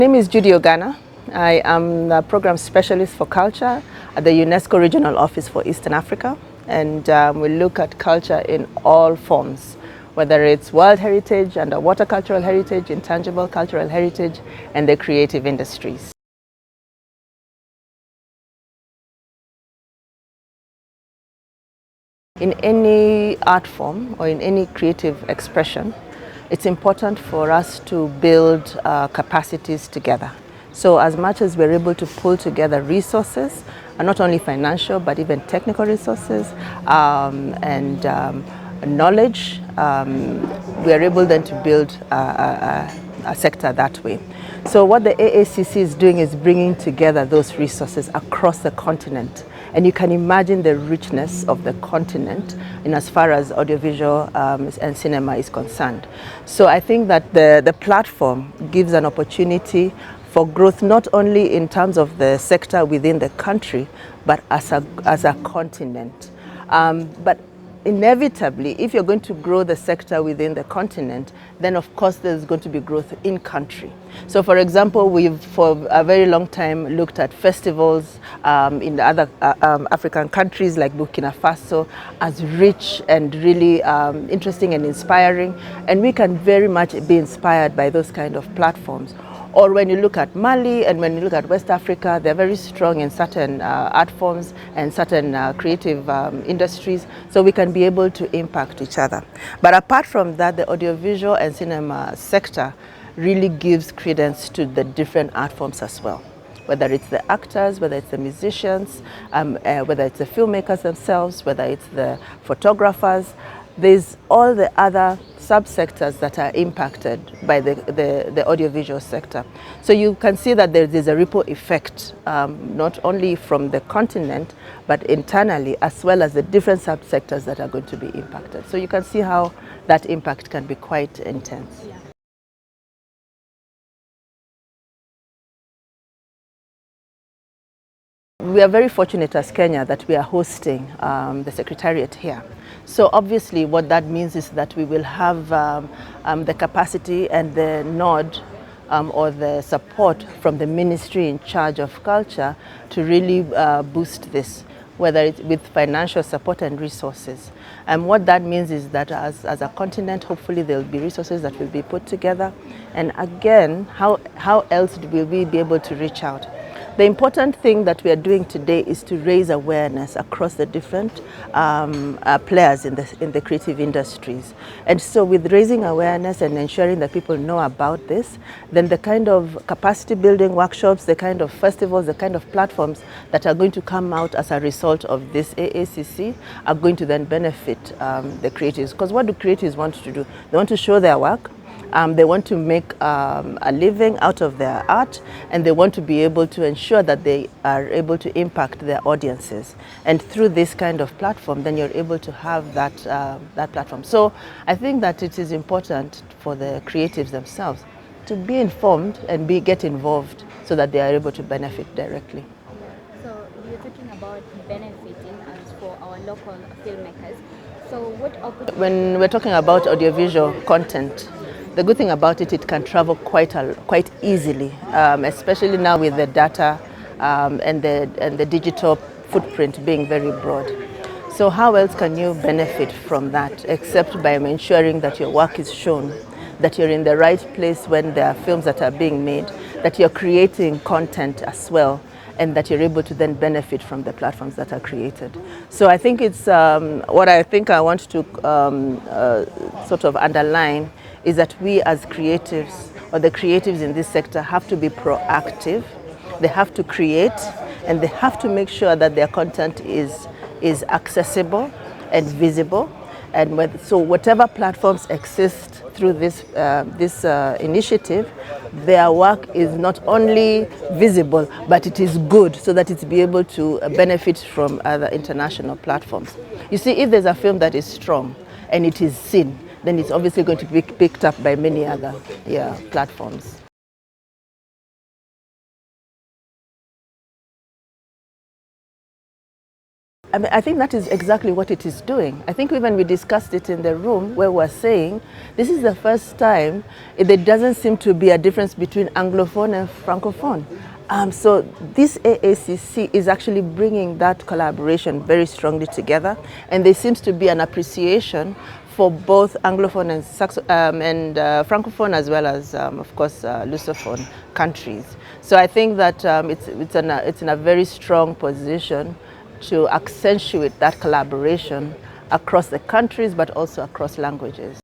My name is Judy Ogana. I am the program specialist for culture at the UNESCO Regional Office for Eastern Africa, and we look at culture in all forms, whether it's world heritage, underwater cultural heritage, intangible cultural heritage, and the creative industries. In any art form or in any creative expression, it's important for us to build capacities together. So as much as we're able to pull together resources, and not only financial, but even technical resources and knowledge, we are able then to build a sector that way. So what the AACC is doing is bringing together those resources across the continent. And you can imagine the richness of the continent in as far as audiovisual and cinema is concerned. So I think that the platform gives an opportunity for growth, not only in terms of the sector within the country, but as a continent. But inevitably, if you're going to grow the sector within the continent, then of course there's going to be growth in country. So for example, we've for a very long time looked at festivals in the other African countries like Burkina Faso as rich and really interesting and inspiring, and we can very much be inspired by those kind of platforms. Or when you look at Mali and when you look at West Africa, they're very strong in certain art forms and certain creative industries, so we can be able to impact each other. But apart from that, the audiovisual and cinema sector really gives credence to the different art forms as well. Whether it's the actors, whether it's the musicians, whether it's the filmmakers themselves, whether it's the photographers, there's all the other subsectors that are impacted by the audiovisual sector. So you can see that there's a ripple effect, not only from the continent, but internally, as well as the different subsectors that are going to be impacted. So you can see how that impact can be quite intense. Yeah. We are very fortunate as Kenya that we are hosting the Secretariat here. So obviously what that means is that we will have the capacity and the nod or the support from the ministry in charge of culture to really boost this, whether it's with financial support and resources. And what that means is that as a continent, hopefully there will be resources that will be put together. And again, how else will we be able to reach out? The important thing that we are doing today is to raise awareness across the different players in the creative industries. And so with raising awareness and ensuring that people know about this, then the kind of capacity building workshops, the kind of festivals, the kind of platforms that are going to come out as a result of this AACC are going to then benefit the creatives. Because what do creatives want to do? They want to show their work. They want to make a living out of their art, and they want to be able to ensure that they are able to impact their audiences. And through this kind of platform, then you're able to have that platform. So I think that it is important for the creatives themselves to be informed and get involved so that they are able to benefit directly. So you're talking about benefiting as for our local filmmakers. So when we're talking about audiovisual content, the good thing about it, it can travel quite easily, especially now with the data and the digital footprint being very broad. So how else can you benefit from that except by ensuring that your work is shown, that you're in the right place when there are films that are being made, that you're creating content as well, and that you're able to then benefit from the platforms that are created. So I think it's what I think I want to sort of underline is that we as creatives, or the creatives in this sector, have to be proactive. They have to create, and they have to make sure that their content is accessible and visible. And so whatever platforms exist through this initiative, their work is not only visible, but it is good, so that it's be able to benefit from other international platforms. You see, if there's a film that is strong and it is seen, then it's obviously going to be picked up by many other platforms. I mean, I think that is exactly what it is doing. I think even we discussed it in the room where we're saying this is the first time there doesn't seem to be a difference between Anglophone and Francophone. So this AACC is actually bringing that collaboration very strongly together, and there seems to be an appreciation for both Anglophone and Francophone, as well as, of course, Lusophone countries. So I think that it's in a very strong position to accentuate that collaboration across the countries, but also across languages.